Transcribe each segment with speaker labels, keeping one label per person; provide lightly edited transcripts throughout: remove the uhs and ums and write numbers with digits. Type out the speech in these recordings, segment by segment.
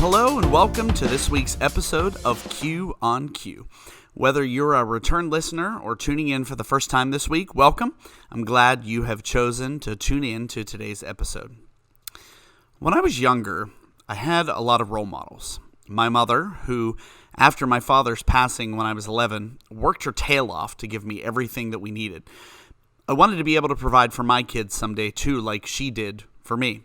Speaker 1: Hello and welcome to this week's episode of Q on Q. Whether you're a return listener or tuning in for the first time this week, welcome. I'm glad you have chosen to tune in to today's episode. When I was younger, I had a lot of role models. My mother, who, after my father's passing when I was 11, worked her tail off to give me everything that we needed. I wanted to be able to provide for my kids someday too, like she did for me.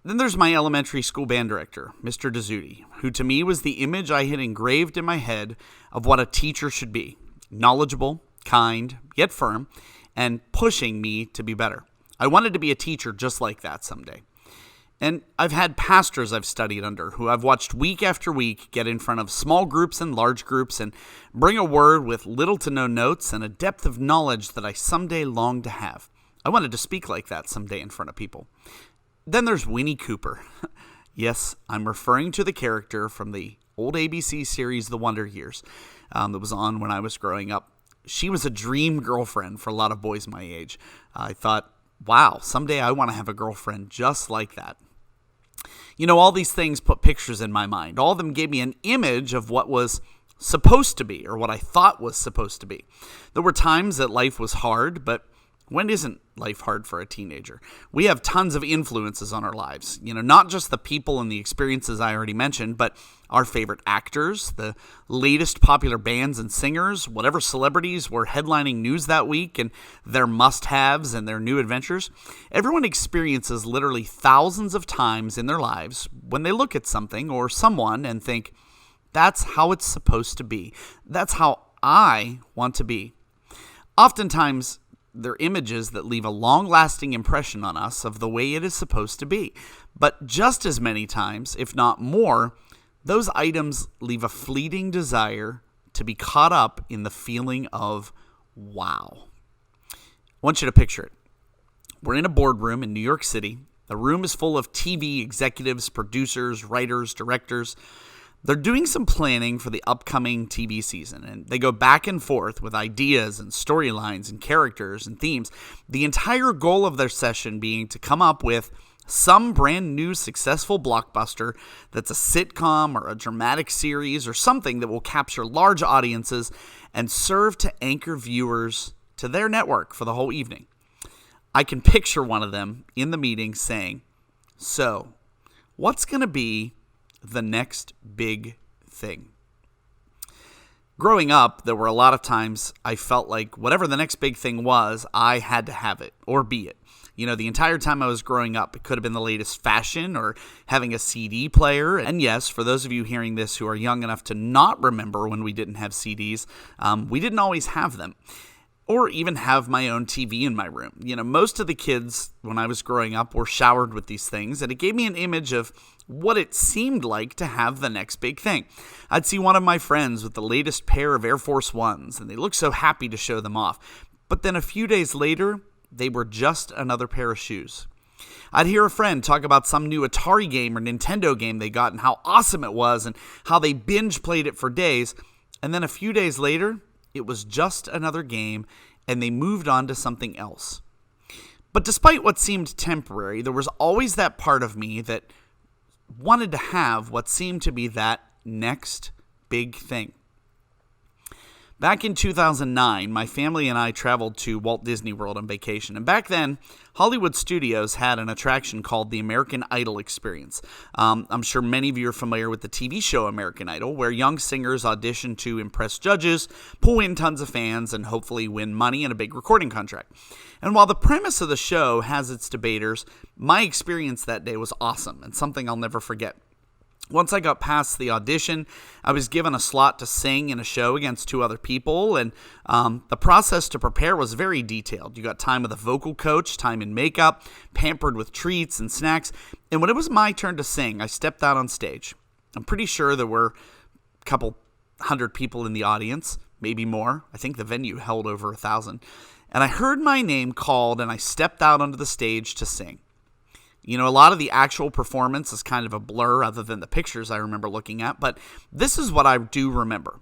Speaker 1: Then there's my elementary school band director, Mr. Dezzuti, who to me was the image I had engraved in my head of what a teacher should be. Knowledgeable, kind, yet firm, and pushing me to be better. I wanted to be a teacher just like that someday. And I've had pastors I've studied under who I've watched week after week get in front of small groups and large groups and bring a word with little to no notes and a depth of knowledge that I someday longed to have. I wanted to speak like that someday in front of people. Then there's Winnie Cooper. Yes, I'm referring to the character from the old ABC series The Wonder Years that was on when I was growing up. She was a dream girlfriend for a lot of boys my age. I thought, wow, someday I want to have a girlfriend just like that. You know, all these things put pictures in my mind. All of them gave me an image of what was supposed to be or what I thought was supposed to be. There were times that life was hard, but when isn't life hard for a teenager? We have tons of influences on our lives. You know, not just the people and the experiences I already mentioned, but our favorite actors, the latest popular bands and singers, whatever celebrities were headlining news that week and their must-haves and their new adventures. Everyone experiences literally thousands of times in their lives when they look at something or someone and think, that's how it's supposed to be. That's how I want to be. Oftentimes, they're images that leave a long-lasting impression on us of the way it is supposed to be. But just as many times, if not more, those items leave a fleeting desire to be caught up in the feeling of wow. I want you to picture it. We're in a boardroom in New York City. The room is full of TV executives, producers, writers, directors. They're doing some planning for the upcoming TV season, and they go back and forth with ideas and storylines and characters and themes. The entire goal of their session being to come up with some brand new successful blockbuster that's a sitcom or a dramatic series or something that will capture large audiences and serve to anchor viewers to their network for the whole evening. I can picture one of them in the meeting saying, "So, what's going to be the next big thing?" Growing up, there were a lot of times I felt like whatever the next big thing was, I had to have it or be it. You know, the entire time I was growing up, it could have been the latest fashion or having a CD player. And yes, for those of you hearing this who are young enough to not remember when we didn't have CDs, we didn't always have them. Or even have my own TV in my room. You know, most of the kids when I was growing up were showered with these things, and it gave me an image of what it seemed like to have the next big thing. I'd see one of my friends with the latest pair of Air Force Ones, and they looked so happy to show them off. But then a few days later, they were just another pair of shoes. I'd hear a friend talk about some new Atari game or Nintendo game they got and how awesome it was and how they binge played it for days, and then a few days later, it was just another game, and they moved on to something else. But despite what seemed temporary, there was always that part of me that wanted to have what seemed to be that next big thing. Back in 2009, my family and I traveled to Walt Disney World on vacation, and back then, Hollywood Studios had an attraction called the American Idol Experience. I'm sure many of you are familiar with the TV show American Idol, where young singers audition to impress judges, pull in tons of fans, and hopefully win money and a big recording contract. And while the premise of the show has its debaters, my experience that day was awesome and something I'll never forget. Once I got past the audition, I was given a slot to sing in a show against two other people, and the process to prepare was very detailed. You got time with a vocal coach, time in makeup, pampered with treats and snacks, and when it was my turn to sing, I stepped out on stage. I'm pretty sure there were a couple hundred people in the audience, maybe more. I think the venue held over 1,000, and I heard my name called, and I stepped out onto the stage to sing. You know, a lot of the actual performance is kind of a blur other than the pictures I remember looking at, but this is what I do remember.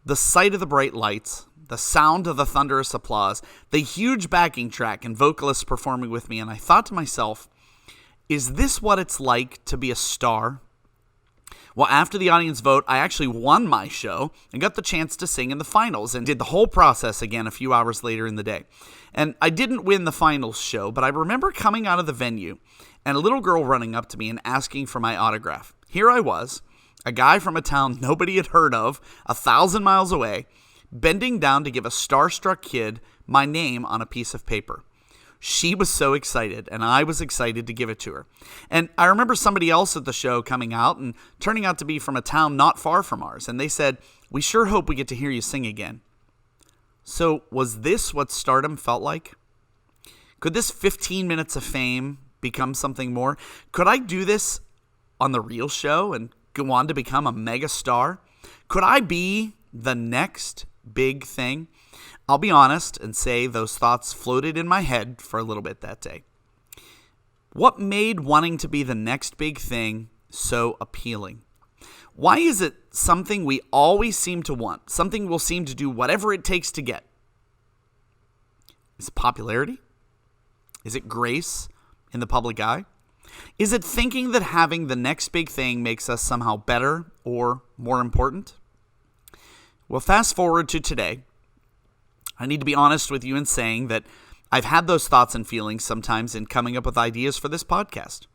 Speaker 1: The sight of the bright lights, the sound of the thunderous applause, the huge backing track and vocalists performing with me, and I thought to myself, is this what it's like to be a star? Well, after the audience vote, I actually won my show and got the chance to sing in the finals and did the whole process again a few hours later in the day. And I didn't win the finals show, but I remember coming out of the venue and a little girl running up to me and asking for my autograph. Here I was, a guy from a town nobody had heard of, 1,000 miles away, bending down to give a starstruck kid my name on a piece of paper. She was so excited, and I was excited to give it to her. And I remember somebody else at the show coming out and turning out to be from a town not far from ours, and they said, "We sure hope we get to hear you sing again." So was this what stardom felt like? Could this 15 minutes of fame become something more? Could I do this on the real show and go on to become a mega star? Could I be the next big thing? I'll be honest and say those thoughts floated in my head for a little bit that day. What made wanting to be the next big thing so appealing? Why is it something we always seem to want, something we'll seem to do whatever it takes to get? Is it popularity? Is it grace in the public eye? Is it thinking that having the next big thing makes us somehow better or more important? Well, fast forward to today. I need to be honest with you in saying that I've had those thoughts and feelings sometimes in coming up with ideas for this podcast.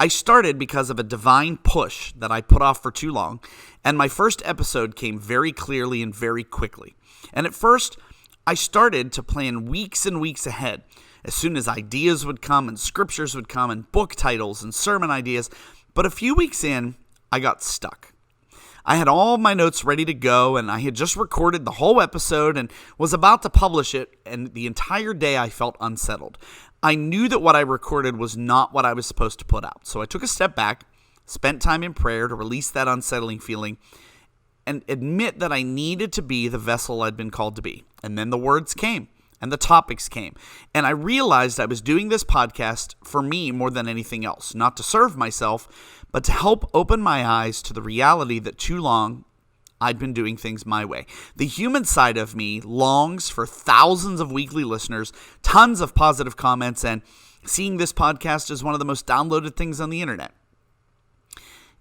Speaker 1: I started because of a divine push that I put off for too long, and my first episode came very clearly and very quickly. And at first, I started to plan weeks and weeks ahead. As soon as ideas would come and scriptures would come and book titles and sermon ideas, but a few weeks in, I got stuck. I had all my notes ready to go, and I had just recorded the whole episode and was about to publish it, and the entire day I felt unsettled. I knew that what I recorded was not what I was supposed to put out, so I took a step back, spent time in prayer to release that unsettling feeling, and admit that I needed to be the vessel I'd been called to be. And then the words came, and the topics came, and I realized I was doing this podcast for me more than anything else, not to serve myself, but to help open my eyes to the reality that too long I'd been doing things my way. The human side of me longs for thousands of weekly listeners, tons of positive comments, and seeing this podcast as one of the most downloaded things on the internet.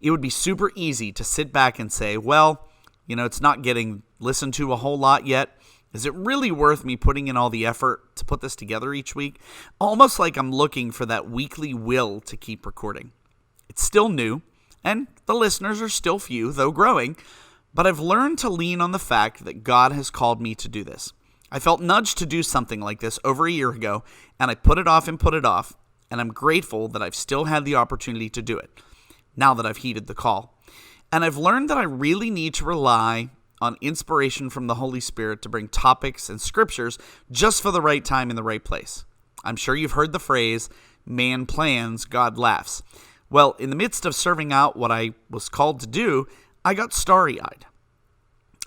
Speaker 1: It would be super easy to sit back and say, well, it's not getting listened to a whole lot yet. Is it really worth me putting in all the effort to put this together each week? Almost like I'm looking for that weekly will to keep recording. It's still new, and the listeners are still few, though growing, but I've learned to lean on the fact that God has called me to do this. I felt nudged to do something like this over a year ago, and I put it off, and I'm grateful that I've still had the opportunity to do it, now that I've heeded the call. And I've learned that I really need to rely on inspiration from the Holy Spirit to bring topics and scriptures just for the right time in the right place. I'm sure you've heard the phrase, man plans, God laughs. Well, in the midst of serving out what I was called to do, I got starry-eyed.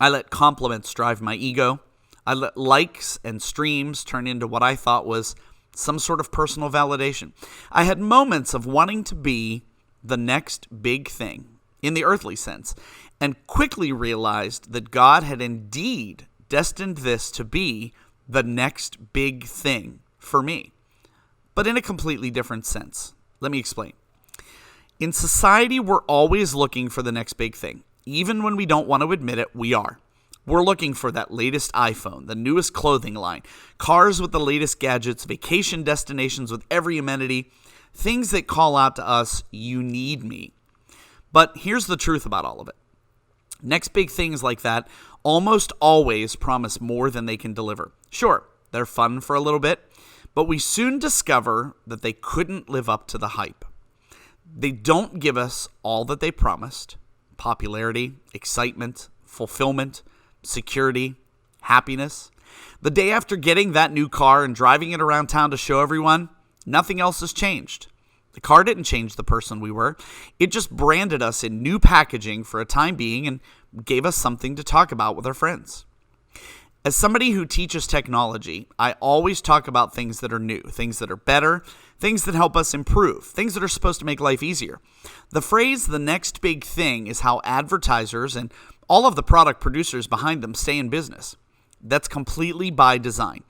Speaker 1: I let compliments drive my ego. I let likes and streams turn into what I thought was some sort of personal validation. I had moments of wanting to be the next big thing, in the earthly sense, and quickly realized that God had indeed destined this to be the next big thing for me, but in a completely different sense. Let me explain. In society, we're always looking for the next big thing. Even when we don't want to admit it, we are. We're looking for that latest iPhone, the newest clothing line, cars with the latest gadgets, vacation destinations with every amenity, things that call out to us, you need me. But here's the truth about all of it. Next big things like that almost always promise more than they can deliver. Sure, they're fun for a little bit, but we soon discover that they couldn't live up to the hype. They don't give us all that they promised: popularity, excitement, fulfillment, security, happiness. The day after getting that new car and driving it around town to show everyone, nothing else has changed. The car didn't change the person we were. It just branded us in new packaging for a time being and gave us something to talk about with our friends. As somebody who teaches technology, I always talk about things that are new, things that are better, things that help us improve, things that are supposed to make life easier. The phrase, the next big thing, is how advertisers and all of the product producers behind them stay in business. That's completely by design.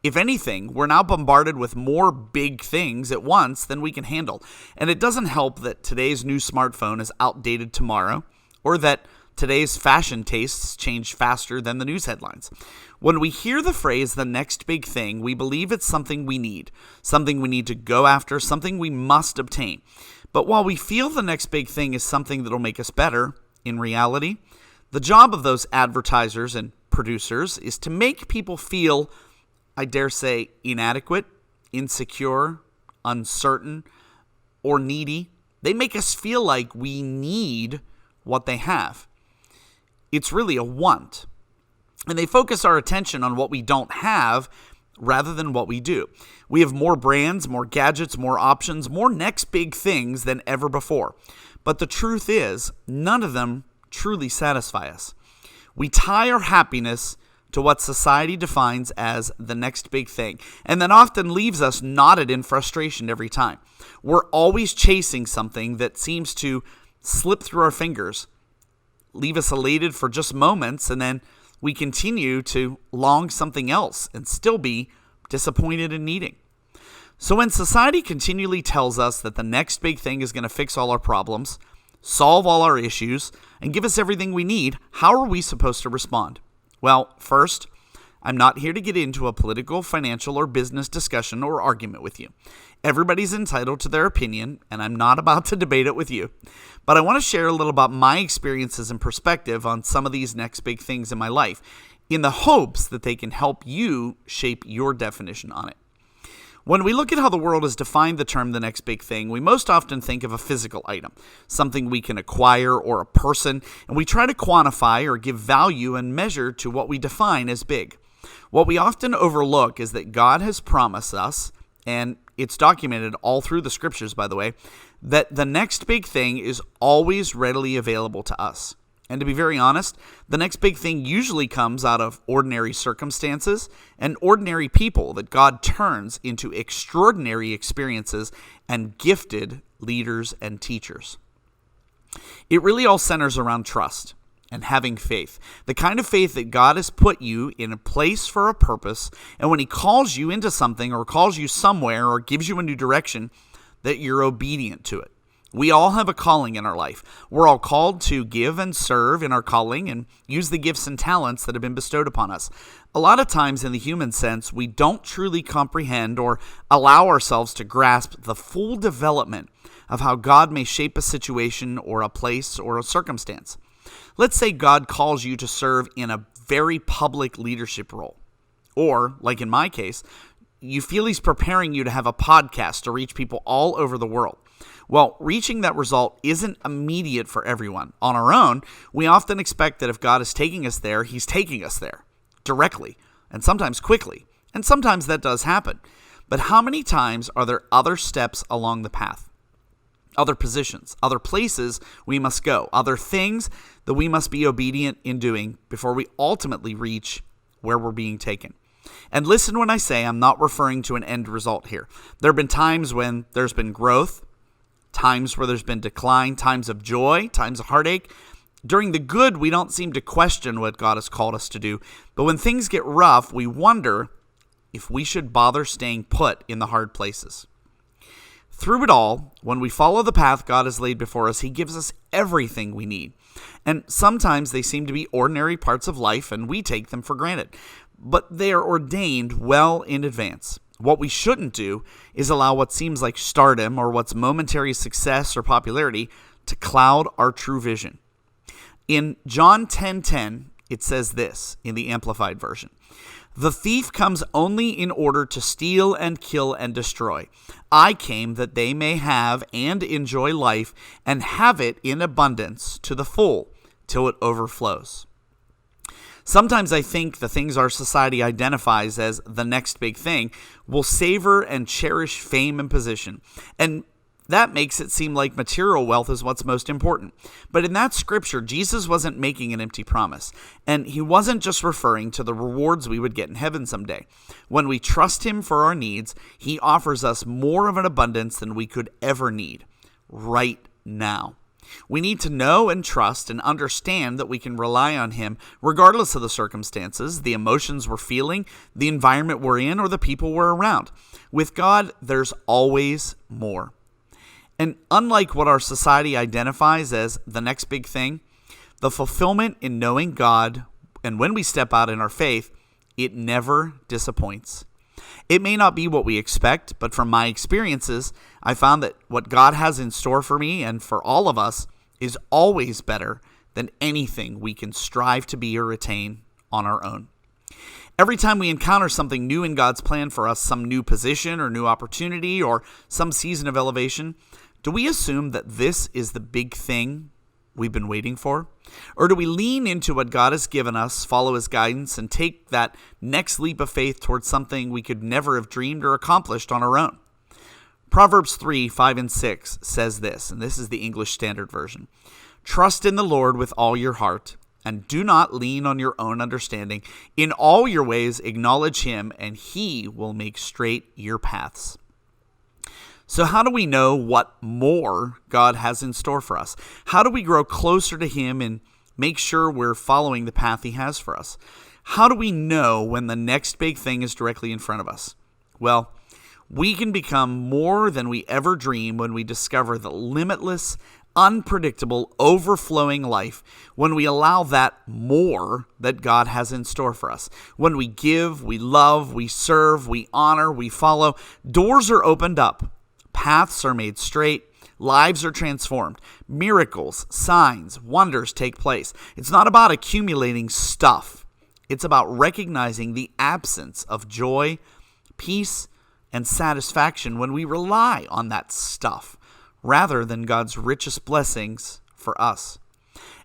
Speaker 1: If anything, we're now bombarded with more big things at once than we can handle. And it doesn't help that today's new smartphone is outdated tomorrow, or that today's fashion tastes change faster than the news headlines. When we hear the phrase, the next big thing, we believe it's something we need to go after, something we must obtain. But while we feel the next big thing is something that'll make us better, in reality, the job of those advertisers and producers is to make people feel, I dare say, inadequate, insecure, uncertain, or needy. They make us feel like we need what they have. It's really a want. And they focus our attention on what we don't have rather than what we do. We have more brands, more gadgets, more options, more next big things than ever before. But the truth is, none of them truly satisfy us. We tie our happiness to what society defines as the next big thing, and that often leaves us knotted in frustration every time. We're always chasing something that seems to slip through our fingers, leave us elated for just moments, and then we continue to long something else and still be disappointed and needing. So when society continually tells us that the next big thing is going to fix all our problems, solve all our issues, and give us everything we need, how are we supposed to respond? Well, first, I'm not here to get into a political, financial, or business discussion or argument with you. Everybody's entitled to their opinion, and I'm not about to debate it with you. But I want to share a little about my experiences and perspective on some of these next big things in my life, in the hopes that they can help you shape your definition on it. When we look at how the world has defined the term the next big thing, we most often think of a physical item, something we can acquire, or a person, and we try to quantify or give value and measure to what we define as big. What we often overlook is that God has promised us, and it's documented all through the scriptures, by the way, that the next big thing is always readily available to us. And to be very honest, the next big thing usually comes out of ordinary circumstances and ordinary people that God turns into extraordinary experiences and gifted leaders and teachers. It really all centers around trust and having faith, the kind of faith that God has put you in a place for a purpose, and when He calls you into something or calls you somewhere or gives you a new direction, that you're obedient to it. We all have a calling in our life. We're all called to give and serve in our calling and use the gifts and talents that have been bestowed upon us. A lot of times in the human sense, we don't truly comprehend or allow ourselves to grasp the full development of how God may shape a situation or a place or a circumstance. Let's say God calls you to serve in a very public leadership role. Or, like in my case, you feel He's preparing you to have a podcast to reach people all over the world. Well, reaching that result isn't immediate for everyone. On our own, we often expect that if God is taking us there, He's taking us there directly, and sometimes quickly. And sometimes that does happen. But how many times are there other steps along the path? Other positions, other places we must go, other things that we must be obedient in doing before we ultimately reach where we're being taken. And listen when I say I'm not referring to an end result here. There have been times when there's been growth, times where there's been decline, times of joy, times of heartache. During the good, we don't seem to question what God has called us to do. But when things get rough, we wonder if we should bother staying put in the hard places. Through it all, when we follow the path God has laid before us, He gives us everything we need. And sometimes they seem to be ordinary parts of life, and we take them for granted. But they are ordained well in advance. What we shouldn't do is allow what seems like stardom or what's momentary success or popularity to cloud our true vision. In John 10:10, it says this in the Amplified Version. The thief comes only in order to steal and kill and destroy. I came that they may have and enjoy life and have it in abundance to the full till it overflows. Sometimes I think the things our society identifies as the next big thing will savor and cherish fame and position. And that makes it seem like material wealth is what's most important. But in that scripture, Jesus wasn't making an empty promise. And He wasn't just referring to the rewards we would get in heaven someday. When we trust Him for our needs, He offers us more of an abundance than we could ever need right now. We need to know and trust and understand that we can rely on Him regardless of the circumstances, the emotions we're feeling, the environment we're in, or the people we're around. With God, there's always more. And unlike what our society identifies as the next big thing, the fulfillment in knowing God, and when we step out in our faith, it never disappoints. It may not be what we expect, but from my experiences, I found that what God has in store for me and for all of us is always better than anything we can strive to be or attain on our own. Every time we encounter something new in God's plan for us, some new position or new opportunity or some season of elevation, do we assume that this is the big thing we've been waiting for? Or do we lean into what God has given us, follow His guidance, and take that next leap of faith towards something we could never have dreamed or accomplished on our own? Proverbs 3, 5, and 6 says this, and this is the English Standard Version. Trust in the Lord with all your heart, and do not lean on your own understanding. In all your ways acknowledge Him, and He will make straight your paths. So how do we know what more God has in store for us? How do we grow closer to Him and make sure we're following the path He has for us? How do we know when the next big thing is directly in front of us? Well, we can become more than we ever dream when we discover the limitless, unpredictable, overflowing life when we allow that more that God has in store for us. When we give, we love, we serve, we honor, we follow, doors are opened up. Paths are made straight, lives are transformed, miracles, signs, wonders take place. It's not about accumulating stuff. It's about recognizing the absence of joy, peace, and satisfaction when we rely on that stuff rather than God's richest blessings for us.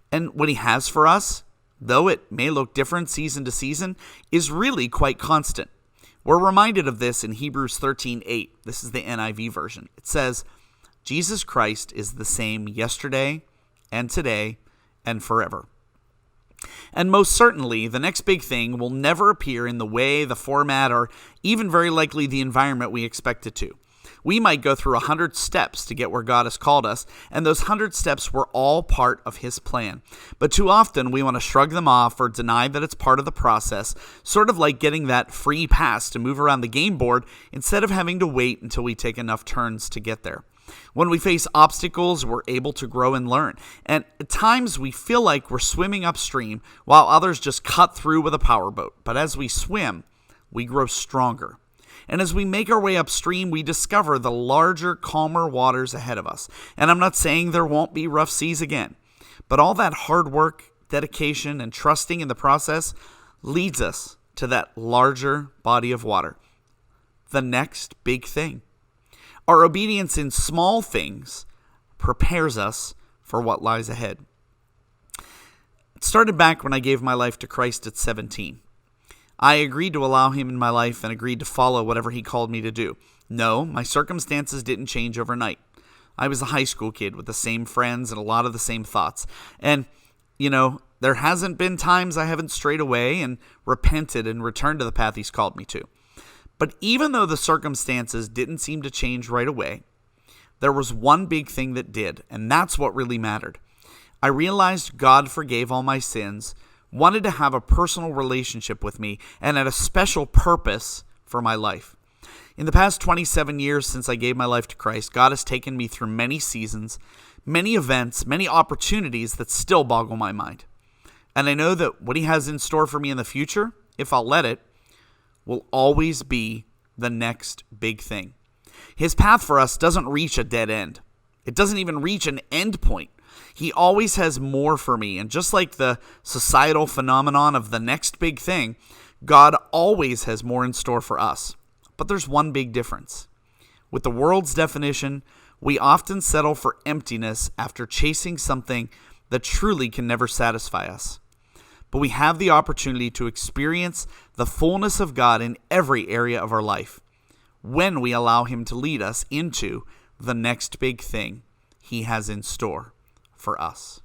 Speaker 1: And what He has for us, though it may look different season to season, is really quite constant. We're reminded of this in Hebrews 13:8. This is the NIV version. It says, Jesus Christ is the same yesterday and today and forever. And most certainly, the next big thing will never appear in the way, the format, or even very likely the environment we expect it to. We might go through 100 steps to get where God has called us, and those 100 steps were all part of His plan. But too often we want to shrug them off or deny that it's part of the process, sort of like getting that free pass to move around the game board instead of having to wait until we take enough turns to get there. When we face obstacles, we're able to grow and learn. And at times we feel like we're swimming upstream while others just cut through with a powerboat. But as we swim, we grow stronger. And as we make our way upstream, we discover the larger, calmer waters ahead of us. And I'm not saying there won't be rough seas again, but all that hard work, dedication, and trusting in the process leads us to that larger body of water, the next big thing. Our obedience in small things prepares us for what lies ahead. It started back when I gave my life to Christ at 17. I agreed to allow Him in my life and agreed to follow whatever He called me to do. No, my circumstances didn't change overnight. I was a high school kid with the same friends and a lot of the same thoughts. And, there hasn't been times I haven't strayed away and repented and returned to the path He's called me to. But even though the circumstances didn't seem to change right away, there was one big thing that did, and that's what really mattered. I realized God forgave all my sins, wanted to have a personal relationship with me, and had a special purpose for my life. In the past 27 years since I gave my life to Christ, God has taken me through many seasons, many events, many opportunities that still boggle my mind. And I know that what He has in store for me in the future, if I'll let it, will always be the next big thing. His path for us doesn't reach a dead end. It doesn't even reach an end point. He always has more for me. And just like the societal phenomenon of the next big thing, God always has more in store for us. But there's one big difference. With the world's definition, we often settle for emptiness after chasing something that truly can never satisfy us. But we have the opportunity to experience the fullness of God in every area of our life when we allow Him to lead us into the next big thing He has in store for us.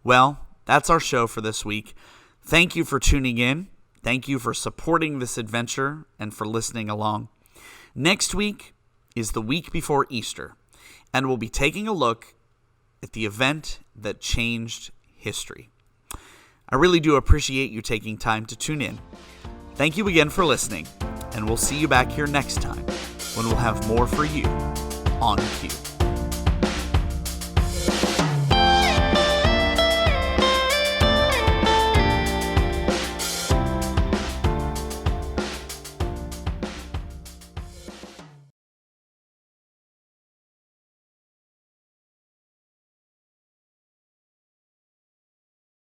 Speaker 1: Well, that's our show for this week. Thank you for tuning in. Thank you for supporting this adventure and for listening along. Next week is the week before Easter, and we'll be taking a look at the event that changed history. I really do appreciate you taking time to tune in. Thank you again for listening, and we'll see you back here next time when we'll have more for you on Cue.